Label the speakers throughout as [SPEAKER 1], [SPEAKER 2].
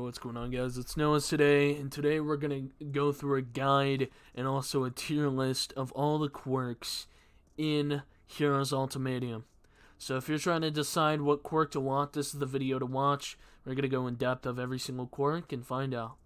[SPEAKER 1] Yo, what's going on, guys? It's Noah's today, and today we're gonna go through a guide and also a tier list of all the quirks in Heroes Ultimatum. So if you're trying to decide what quirk to want, this is the video to watch. We're gonna go in depth of every single quirk and find out.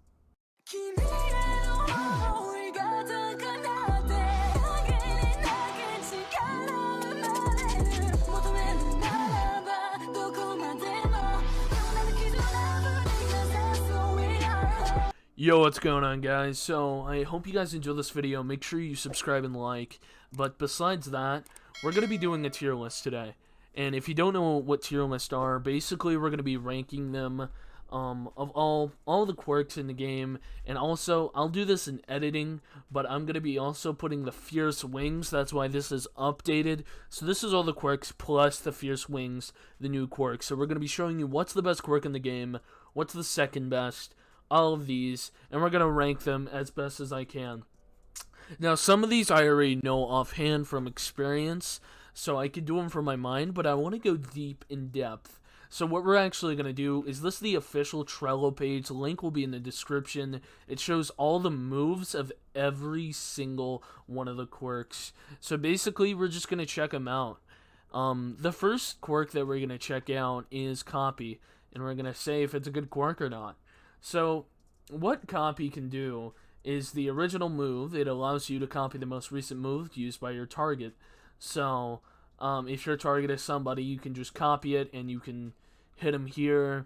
[SPEAKER 1] Yo, what's going on, guys? So, I hope you guys enjoy this video. Make sure you subscribe and like. But besides that, we're going to be doing a tier list today. And if you don't know what tier lists are, basically we're going to be ranking them of all the quirks in the game. And also, I'll do this in editing, but I'm going to be also putting the Fierce Wings. That's why this is updated. So this is all the quirks plus the Fierce Wings, the new quirk. So we're going to be showing you what's the best quirk in the game, what's the second best, all of these, and we're going to rank them as best as I can. Now, some of these I already know offhand from experience, so I could do them from my mind, but I want to go deep in depth. So what we're actually going to do is this is the official Trello page. The link will be in the description. It shows all the moves of every single one of the quirks. So basically, we're just going to check them out. The first quirk that we're going to check out is Copy, and we're going to say if it's a good quirk or not. So, what Copy can do is the original move. It allows you to copy the most recent move used by your target. So, if your target is somebody, you can just copy it and you can hit them here.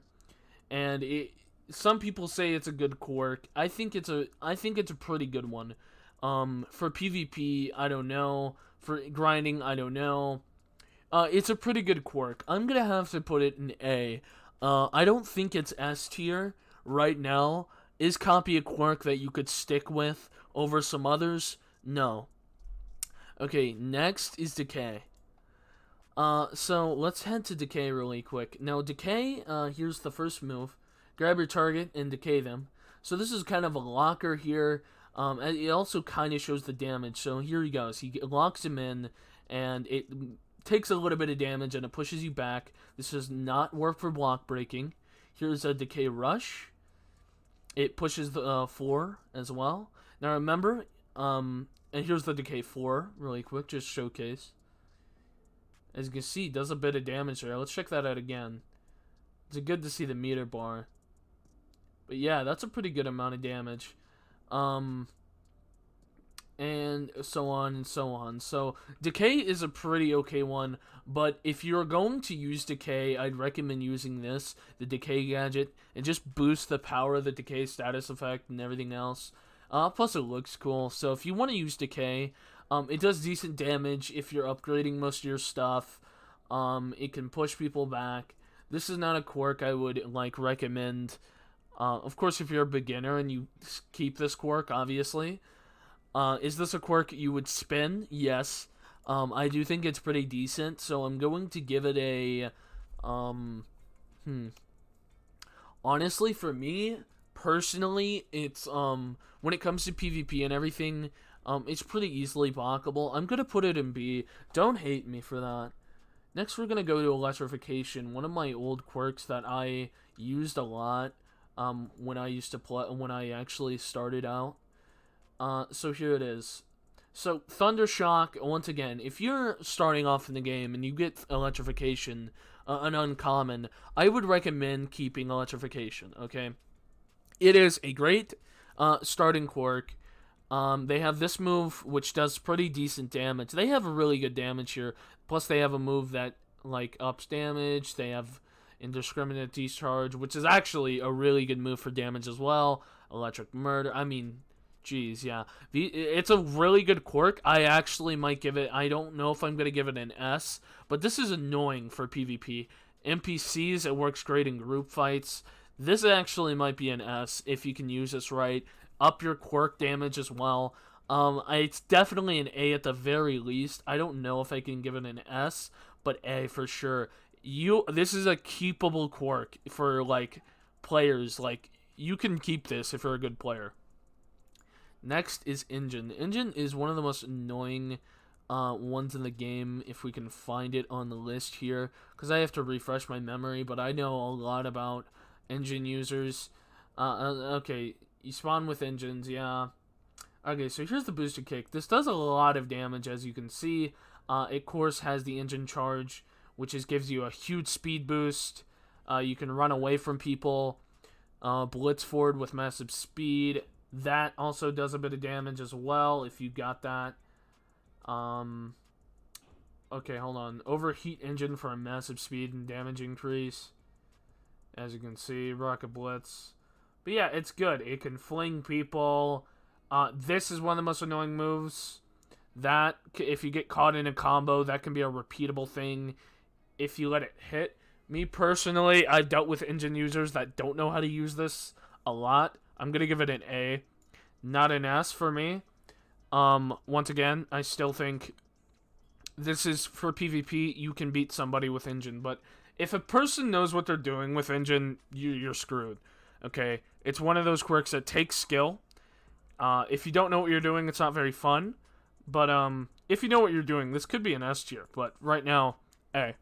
[SPEAKER 1] And some people say it's a good quirk. I think it's a pretty good one. For PvP, I don't know. For grinding, I don't know. It's a pretty good quirk. I'm gonna have to put it in A. I don't think it's S tier right now. Is Copy a quirk that you could stick with over some others? No. Okay, next is Decay. So let's head to Decay really quick. Now, Decay, here's the first move. Grab your target and decay them. So this is kind of a locker here. It also kind of shows the damage. So here he goes. He locks him in, and it takes a little bit of damage, and it pushes you back. This does not work for block breaking. Here's a Decay Rush. It pushes the 4 as well. Now remember, and here's the Decay 4 really quick, just showcase. As you can see, it does a bit of damage there. Let's check that out again. It's good to see the meter bar. But yeah, that's a pretty good amount of damage. And so on and so on. So Decay is a pretty okay one, but if you're going to use Decay, I'd recommend using this, the Decay gadget. It just boosts the power of the Decay status effect and everything else. Plus it looks cool. So if you want to use Decay, it does decent damage if you're upgrading most of your stuff. It can push people back. This is not a quirk I would recommend. Of course, if you're a beginner and you keep this quirk, obviously. Is this a quirk you would spin? Yes. I do think it's pretty decent, so I'm going to give it a, honestly, for me, personally, it's, when it comes to PvP and everything, it's pretty easily blockable. I'm gonna put it in B. Don't hate me for that. Next, we're gonna go to Electrification, one of my old quirks that I used a lot, when I used to play, when I actually started out. So here it is. So, Thunder Shock, once again, if you're starting off in the game and you get Electrification, an uncommon, I would recommend keeping Electrification, okay? It is a great starting quirk. They have this move, which does pretty decent damage. They have a really good damage here. Plus, they have a move that, ups damage. They have Indiscriminate Discharge, which is actually a really good move for damage as well. Electric Murder, I mean, jeez, yeah. It's a really good quirk. I actually might give it, I don't know if I'm going to give it an S, but this is annoying for PvP. NPCs, it works great in group fights. This actually might be an S if you can use this right. Up your quirk damage as well. It's definitely an A at the very least. I don't know if I can give it an S, but A for sure. This is a keepable quirk for, players. You can keep this if you're a good player. Next is Engine. Engine is one of the most annoying ones in the game, if we can find it on the list here, because I have to refresh my memory, but I know a lot about Engine users. Okay, you spawn with engines, yeah. Okay, so here's the boosted kick. This does a lot of damage, as you can see. It, of course, has the engine charge, which gives you a huge speed boost. You can run away from people. Blitz forward with massive speed. That also does a bit of damage as well, if you got that. Okay, hold on. Overheat engine for a massive speed and damage increase. As you can see, rocket blitz. But yeah, it's good. It can fling people. This is one of the most annoying moves. That, if you get caught in a combo, that can be a repeatable thing if you let it hit. Me personally, I've dealt with engine users that don't know how to use this a lot. I'm going to give it an A, not an S for me. Once again, I still think this is for PvP. You can beat somebody with engine, but if a person knows what they're doing with engine, you're screwed. Okay, it's one of those quirks that takes skill. If you don't know what you're doing, it's not very fun. But if you know what you're doing, this could be an S tier. But right now, A.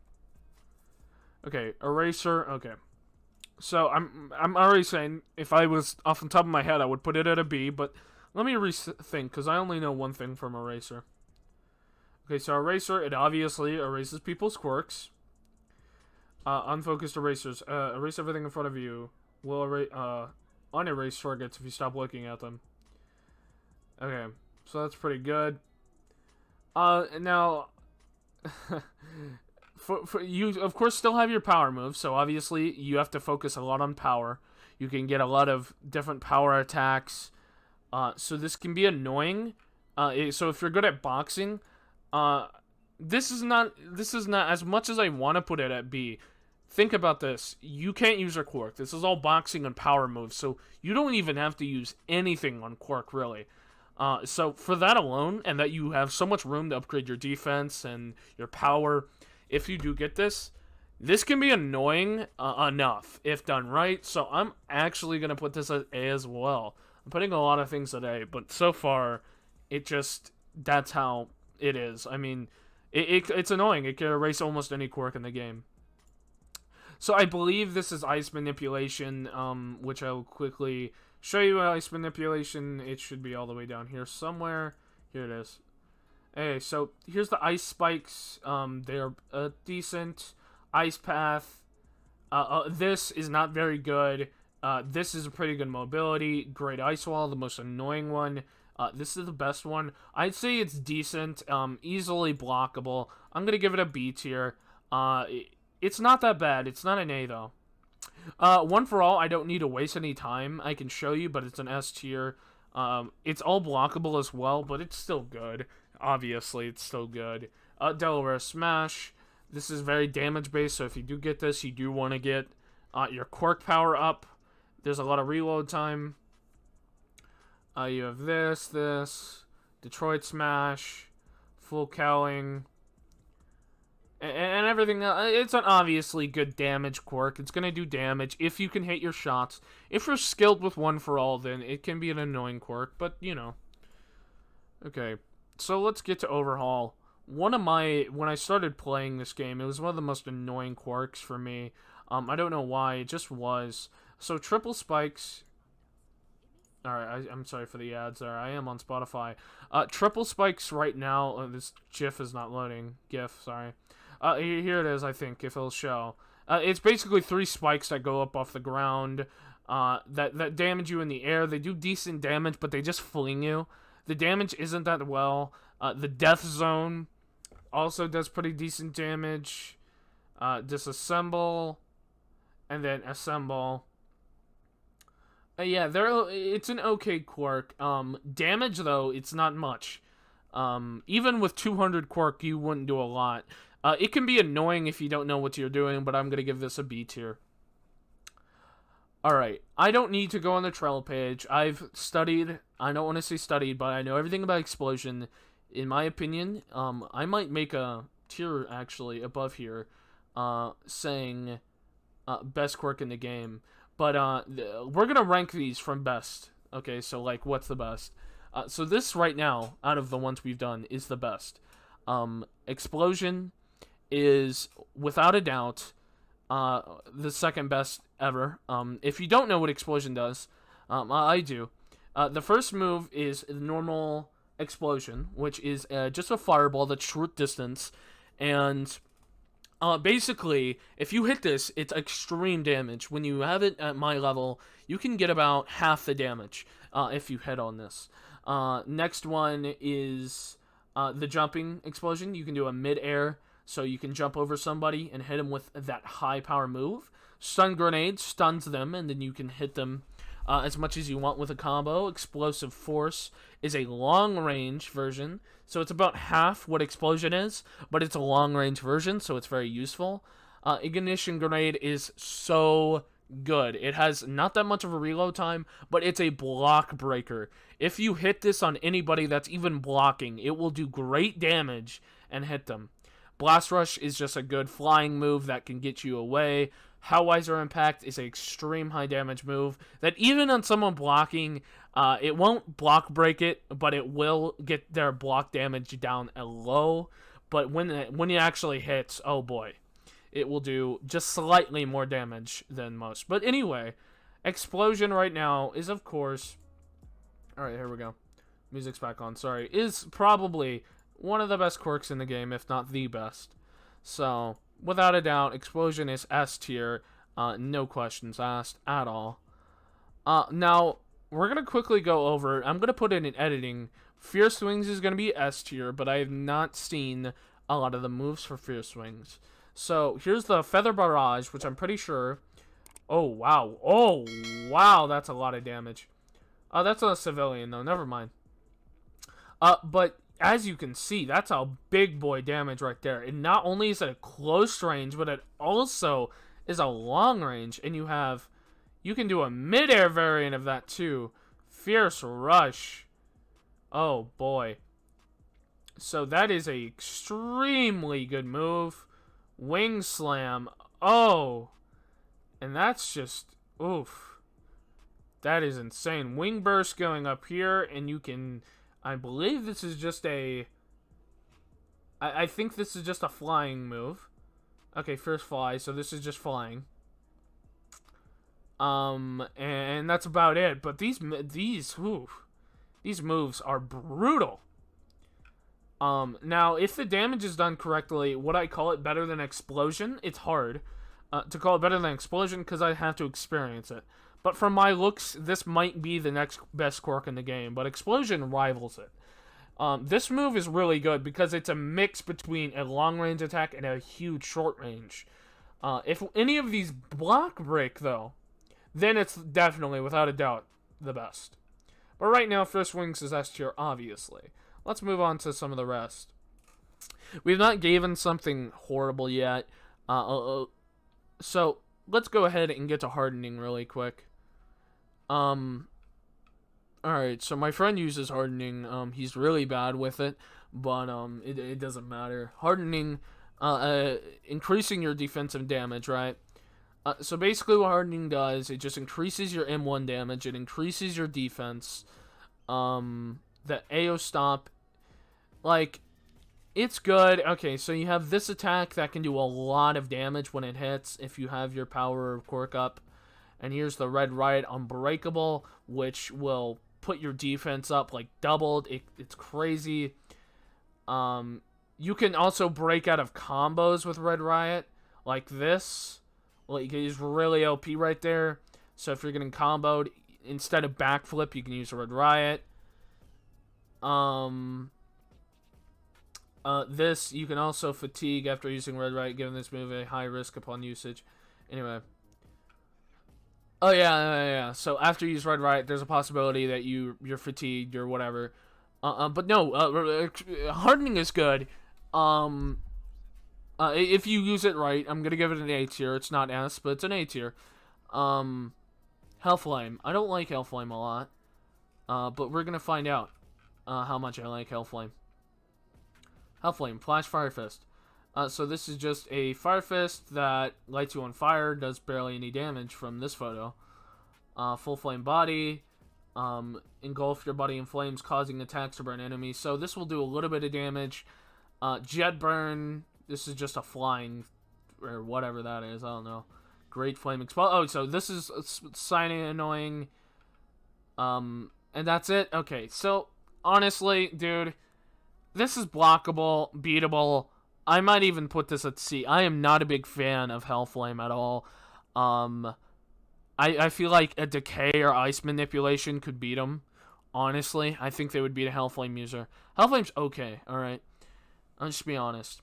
[SPEAKER 1] Okay, Eraser. Okay, so I'm already saying if I was off the top of my head, I would put it at a B. But let me rethink, because I only know one thing from Eraser. Okay, so Eraser, it obviously erases people's quirks. Unfocused erasers. Erase everything in front of you. Will unerase targets if you stop looking at them. Okay, so that's pretty good. Now, for you, of course, still have your power moves, so obviously you have to focus a lot on power. You can get a lot of different power attacks. So this can be annoying. So if you're good at boxing, this is not as much as I want to put it at B. Think about this. You can't use a quirk. This is all boxing and power moves, so you don't even have to use anything on quirk, really. So for that alone, and that you have so much room to upgrade your defense and your power, if you do get this, this can be annoying enough if done right. So I'm actually going to put this at A as well. I'm putting a lot of things at A, but so far, that's how it is. I mean, it's annoying. It can erase almost any quirk in the game. So I believe this is ice manipulation, which I will quickly show you. Ice manipulation, it should be all the way down here somewhere. Here it is. Hey, so here's the ice spikes. They're decent. Ice path. This is not very good. This is a pretty good mobility. Great ice wall, the most annoying one. This is the best one. I'd say it's decent. Easily blockable. I'm gonna give it a B tier. It's not that bad. It's not an A, though. One for all, I don't need to waste any time. I can show you, but it's an S tier. It's all blockable as well, but it's still good. Obviously, it's still good. Delaware Smash. This is very damage-based, so if you do get this, you do want to get your quirk power up. There's a lot of reload time. You have this, Detroit Smash, full cowling, and everything else. It's an obviously good damage quirk. It's going to do damage if you can hit your shots. If you're skilled with one for all, then it can be an annoying quirk, but, you know. Okay, so let's get to Overhaul. When I started playing this game, it was one of the most annoying quirks for me. I don't know why, it just was. So, triple spikes. Alright, I'm sorry for the ads there. I am on Spotify. Triple spikes right now. This GIF is not loading. GIF, sorry. Here it is, I think, if it'll show. It's basically 3 spikes that go up off the ground. That damage you in the air. They do decent damage, but they just fling you. The damage isn't that well. The death zone also does pretty decent damage. Disassemble. And then assemble. Yeah, it's an okay quirk. Damage, though, it's not much. Even with 200 quirk, you wouldn't do a lot. It can be annoying if you don't know what you're doing, but I'm going to give this a B tier. Alright, I don't need to go on the trail page. I've studied, I don't want to say studied, but I know everything about Explosion. In my opinion, I might make a tier, actually, above here, saying best quirk in the game. But we're going to rank these from best. Okay, so, like, what's the best? So this right now, out of the ones we've done, is the best. Explosion is, without a doubt, The second best ever. If you don't know what Explosion does, I do. The first move is the normal Explosion, which is just a fireball that's short distance, and basically, if you hit this, it's extreme damage. When you have it at my level, you can get about half the damage if you hit on this. Next one is the jumping explosion. You can do a mid-air, so you can jump over somebody and hit them with that high power move. Stun grenade stuns them, and then you can hit them as much as you want with a combo. Explosive force is a long-range version, so it's about half what explosion is, but it's a long-range version, so it's very useful. Ignition grenade is so good. It has not that much of a reload time, but it's a block breaker. If you hit this on anybody that's even blocking, it will do great damage and hit them. Blast Rush is just a good flying move that can get you away. Hellwiser Impact is an extreme high damage move that even on someone blocking, it won't block break it, but it will get their block damage down a low. But when it actually hits, oh boy, it will do just slightly more damage than most. But anyway, Explosion right now is, of course... Alright, here we go. Music's back on, sorry. Is probably one of the best quirks in the game, if not the best. So, without a doubt, Explosion is S tier. No questions asked at all. Now, we're going to quickly go over... I'm going to put it in editing. Fierce Wings is going to be S tier, but I have not seen a lot of the moves for Fierce Wings. So, here's the Feather Barrage, which I'm pretty sure... Oh, wow. Oh, wow, that's a lot of damage. That's a civilian, though. Never mind. But as you can see, that's a big boy damage right there. And not only is it a close range, but it also is a long range. And you can do a mid-air variant of that, too. Fierce Rush. Oh, boy. So that is a extremely good move. Wing Slam. Oh. And that's just... Oof. That is insane. Wing Burst going up here, and you can... I believe this is just a... I think this is just a flying move. Okay, first fly, so this is just flying. And that's about it. But these moves are brutal. Now, if the damage is done correctly, would I call it better than Explosion? It's hard to call it better than Explosion because I have to experience it. But from my looks, this might be the next best quirk in the game, but Explosion rivals it. This move is really good because it's a mix between a long-range attack and a huge short-range. If any of these block break, though, then it's definitely, without a doubt, the best. But right now, Fierce Wings is S tier, obviously. Let's move on to some of the rest. We've not given something horrible yet. So, let's go ahead and get to Hardning really quick. Alright, so my friend uses Hardning. He's really bad with it, but it doesn't matter. Hardning, increasing your defensive damage, right? So basically what Hardning does, it just increases your M1 damage, it increases your defense. The AO stop, like, it's good. Okay, so you have this attack that can do a lot of damage when it hits if you have your power quirk up. And here's the Red Riot Unbreakable, which will put your defense up like doubled. It's crazy. You can also break out of combos with Red Riot, like this. Like, he's really OP right there. So if you're getting comboed, instead of backflip, you can use Red Riot. This, you can also fatigue after using Red Riot, giving this move a high risk upon usage. Anyway. Oh, yeah. So after you use Red Riot, there's a possibility that you're fatigued or whatever. But no, Hardening is good. If you use it right, I'm going to give it an A tier. It's not S, but it's an A tier. Hellflame. I don't like Hellflame a lot. But we're going to find out how much I like Hellflame. Hellflame, Flash Fire Fist. So this is just a Fire Fist that lights you on fire, does barely any damage from this photo. Full Flame Body, engulf your body in flames, causing attacks to burn enemies. So this will do a little bit of damage. Jet Burn, this is just a flying or whatever that is. I don't know. Great Flame Expel. Oh, so this is signing annoying. And that's it. Okay, so honestly, dude, this is blockable, beatable. I might even put this at C. I am not a big fan of Hellflame at all. I feel like a Decay or Ice Manipulation could beat him. Honestly, I think they would beat a Hellflame user. Hellflame's okay, alright? I'll just be honest.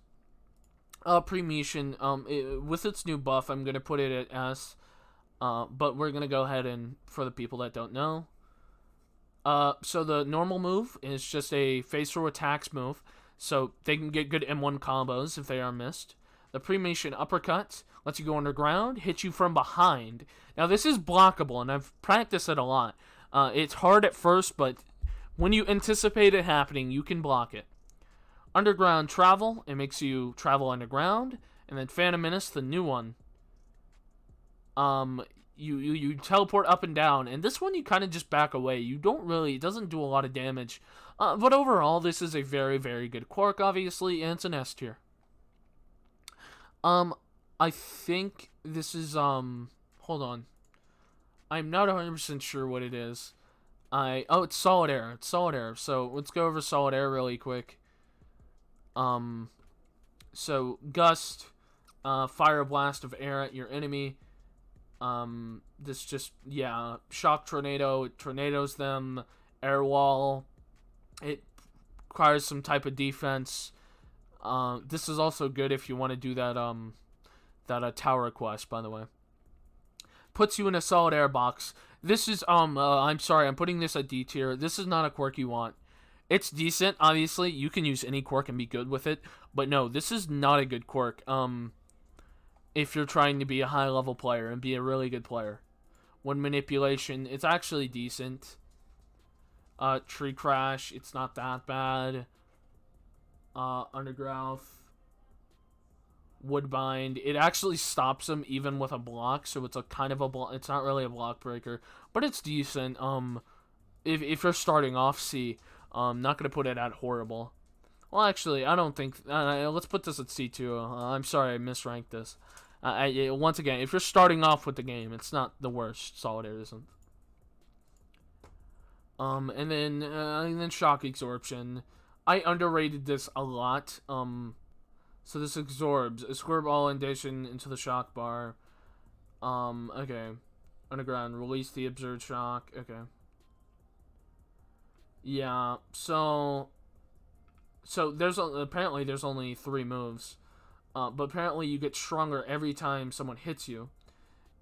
[SPEAKER 1] Premeation, with its new buff, I'm going to put it at S. But we're going to go ahead and, for the people that don't know. So the normal move is just a face throw attacks move. So they can get good M1 combos if they are missed. The Premeation uppercut lets you go underground, hit you from behind. Now this is blockable, and I've practiced it a lot. It's hard at first, but when you anticipate it happening, you can block it. Underground travel, it makes you travel underground. And then Phantom Menace, the new one. You teleport up and down, and this one you kind of just back away. You don't really, it doesn't do a lot of damage. But overall, this is a very, very good quirk, obviously, and it's an S tier. I think this is, hold on. I'm not 100% sure what it is. Oh, it's Solid Air. It's Solid Air. So, let's go over Solid Air really quick. So, Gust, fire a blast of air at your enemy. This just, yeah, Shock Tornado, it tornadoes them. Air Wall, it requires some type of defense. This is also good if you want to do that tower quest, by the way. Puts you in a Solid Air box. This is, I'm sorry, I'm putting this at D tier. This is not a quirk you want. It's decent, obviously. You can use any quirk and be good with it. But no, this is not a good quirk. If you're trying to be a high-level player and be a really good player. One Manipulation, it's actually decent. Tree Crash, it's not that bad. Undergrowth. Woodbind, it actually stops them even with a block, so it's a kind of a block. It's not really a block breaker, but it's decent. If you're starting off C, not gonna put it at horrible. Well, actually, I don't think. Let's put this at C2. I'm sorry, I misranked this. Once again, if you're starting off with the game, it's not the worst. Solid Air isn't. And then Shock Absorption. I underrated this a lot. So this absorbs. Absorb all addition into the shock bar. Okay. Underground. Release the absurd shock. Okay. Yeah, so apparently there's only 3 moves. But apparently you get stronger every time someone hits you.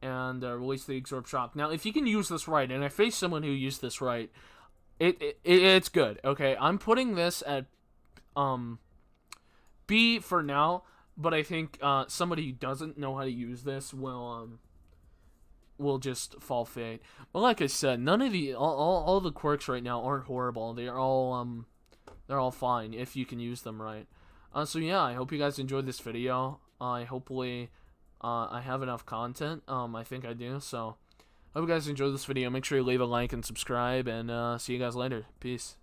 [SPEAKER 1] And release the absorb shock. Now, if you can use this right, and I face someone who used this right, it's good. Okay, I'm putting this at B for now, but I think somebody who doesn't know how to use this will just fall fade. But like I said, none of all the quirks right now aren't horrible. They're all fine if you can use them right. So yeah, I hope you guys enjoyed this video. Hopefully I have enough content. I think I do. So hope you guys enjoyed this video. Make sure you leave a like and subscribe, and see you guys later. Peace.